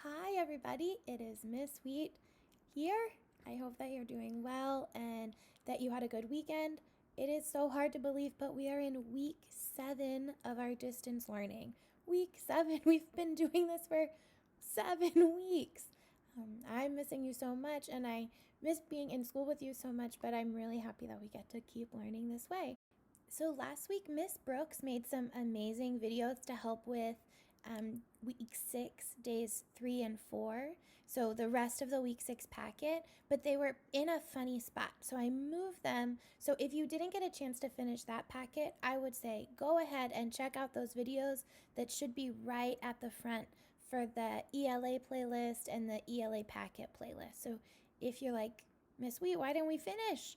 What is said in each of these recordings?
Hi everybody, it is Miss Wheat here. I hope that you're doing well and that you had a good weekend. It is so hard to believe, but we are in week 7 of our distance learning. Week 7, we've been doing this for 7 weeks. I'm missing you so much and I miss being in school with you so much, but I'm really happy that we get to keep learning this way. So last week, Miss Brooks made some amazing videos to help with week 6, days 3 and 4. So the rest of the week 6 packet, but they were in a funny spot. So I moved them. So if you didn't get a chance to finish that packet, I would say go ahead and check out those videos that should be right at the front for the ELA playlist and the ELA packet playlist. So if you're like, Miss Wheat, why didn't we finish?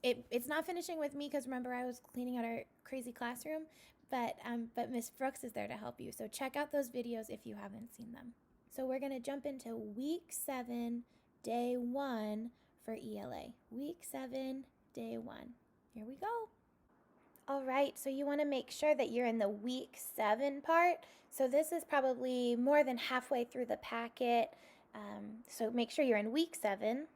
It's not finishing with me because remember I was cleaning out our crazy classroom, but Miss Brooks is there to help you. So check out those videos if you haven't seen them. So we're going to jump into week 7, day 1 for ELA. Week 7, day 1. Here we go. All right, so you want to make sure that you're in the week 7 part. So this is probably more than halfway through the packet. So make sure you're in week 7.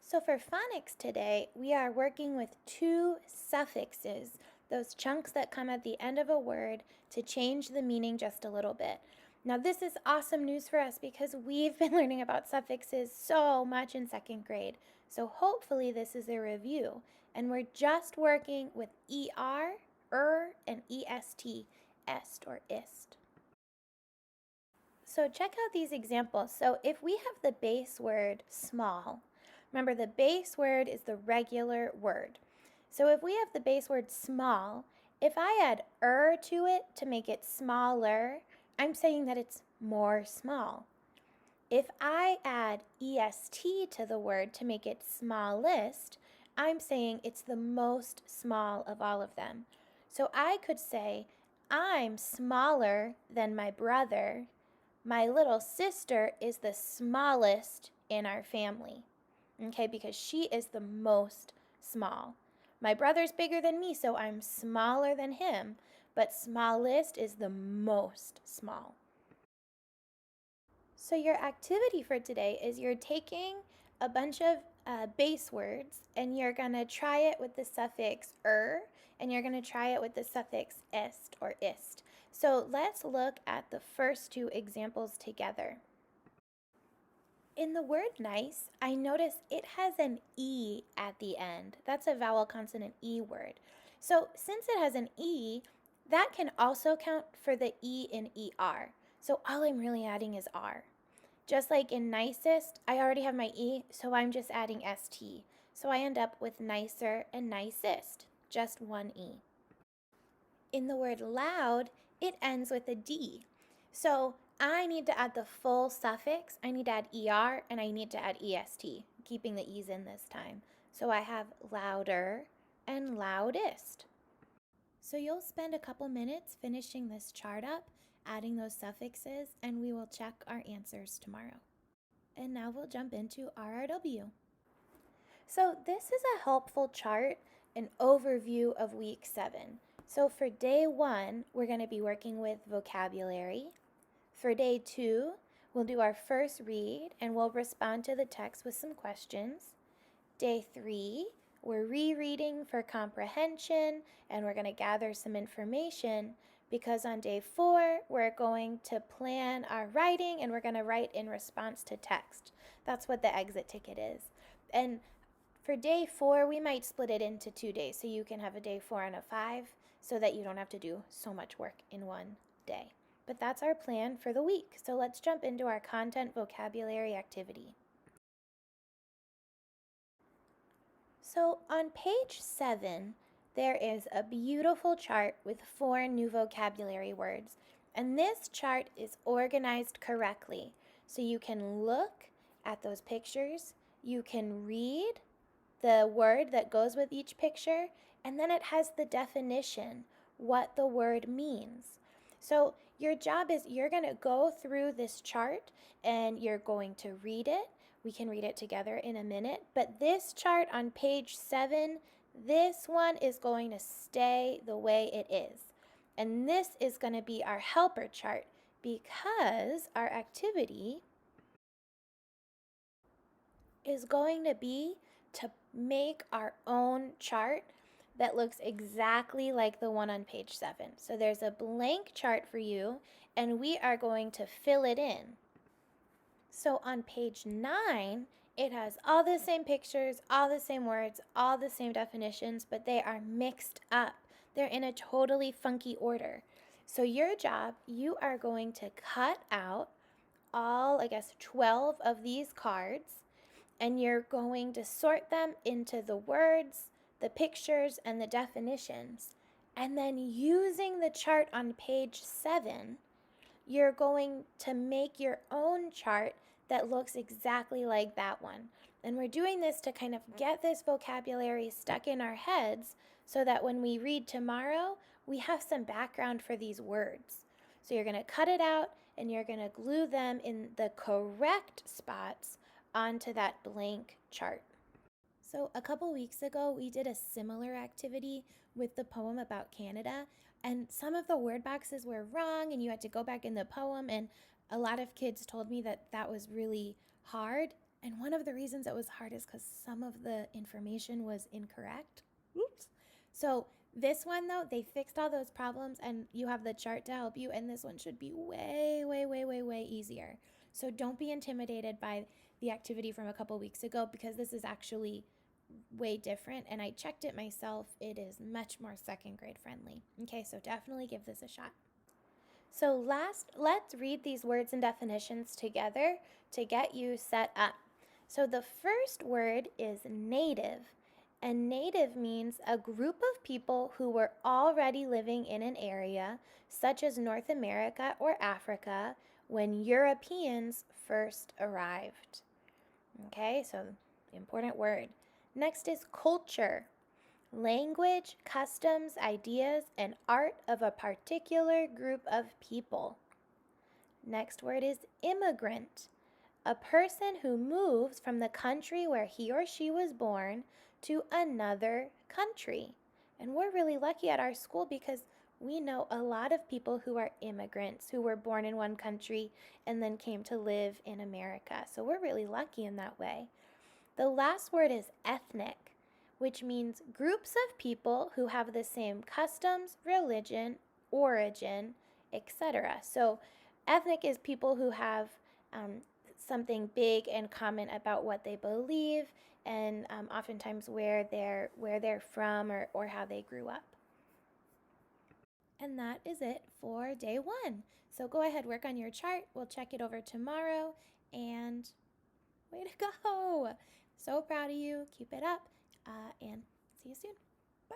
So for phonics today, we are working with 2 suffixes, those chunks that come at the end of a word to change the meaning just a little bit. Now this is awesome news for us because we've been learning about suffixes so much in 2nd grade. So hopefully this is a review. And we're just working with ER, and EST, est or ist. So check out these examples. So if we have the base word small, remember, the base word is the regular word. So if we have the base word small, if I add to it to make it smaller, I'm saying that it's more small. If I add est to the word to make it smallest, I'm saying it's the most small of all of them. So I could say, I'm smaller than my brother. My little sister is the smallest in our family. Okay, because she is the most small. My brother's bigger than me, so I'm smaller than him, but smallest is the most small. So your activity for today is you're taking a bunch of base words and you're going to try it with the suffix and you're going to try it with the suffix est or ist. So let's look at the first 2 examples together. In the word nice, I notice it has an E at the end. That's a vowel consonant E word. So since it has an E, that can also count for the E in ER. So all I'm really adding is R. Just like in nicest, I already have my E, so I'm just adding ST. So I end up with nicer and nicest, just 1 E. In the word loud, it ends with a D. So I need to add the full suffix. I need to add ER and I need to add EST, keeping the E's in this time. So I have louder and loudest. So you'll spend a couple minutes finishing this chart up, adding those suffixes, and we will check our answers tomorrow. And now we'll jump into RRW. So this is a helpful chart, an overview of week 7. So for day 1, we're going to be working with vocabulary. For day 2, we'll do our first read and we'll respond to the text with some questions. Day 3, we're rereading for comprehension and we're going to gather some information because on day 4, we're going to plan our writing and we're going to write in response to text. That's what the exit ticket is. And for day 4, we might split it into 2 days so you can have a day 4 and a 5 so that you don't have to do so much work in one day. But that's our plan for the week. So let's jump into our content vocabulary activity. So on page 7, there is a beautiful chart with 4 new vocabulary words. And this chart is organized correctly. So you can look at those pictures, you can read the word that goes with each picture, and then it has the definition, what the word means. So your job is you're going to go through this chart and you're going to read it. We can read it together in a minute, but this chart on page 7, this one is going to stay the way it is. And this is going to be our helper chart because our activity is going to be to make our own chart that looks exactly like the one on page 7. So there's a blank chart for you, and we are going to fill it in. So on page 9, it has all the same pictures, all the same words, all the same definitions, but they are mixed up. They're in a totally funky order. So your job, you are going to cut out all, 12 of these cards, and you're going to sort them into the words, the pictures, and the definitions. And then using the chart on page 7, you're going to make your own chart that looks exactly like that one. And we're doing this to kind of get this vocabulary stuck in our heads so that when we read tomorrow, we have some background for these words. So you're going to cut it out and you're going to glue them in the correct spots onto that blank chart. So a couple weeks ago, we did a similar activity with the poem about Canada, and some of the word boxes were wrong and you had to go back in the poem, and a lot of kids told me that that was really hard. And one of the reasons it was hard is because some of the information was incorrect. Oops. So this one, though, they fixed all those problems and you have the chart to help you, and this one should be way, way, way, way, way easier. So don't be intimidated by the activity from a couple weeks ago, because this is actually way different, and I checked it myself. It is much more second grade friendly. Okay, so definitely give this a shot. So let's read these words and definitions together to get you set up. So the first word is native, and native means a group of people who were already living in an area, such as North America or Africa, when Europeans first arrived. Okay, so important word. Next is culture. Language, customs, ideas, and art of a particular group of people. Next word is immigrant. A person who moves from the country where he or she was born to another country. And we're really lucky at our school because we know a lot of people who are immigrants who were born in one country and then came to live in America. So we're really lucky in that way. The last word is ethnic, which means groups of people who have the same customs, religion, origin, etc. So ethnic is people who have something big in common about what they believe, and oftentimes where they're from or how they grew up. And that is it for day 1. So go ahead, work on your chart. We'll check it over tomorrow, and way to go! So proud of you. Keep it up, and see you soon. Bye.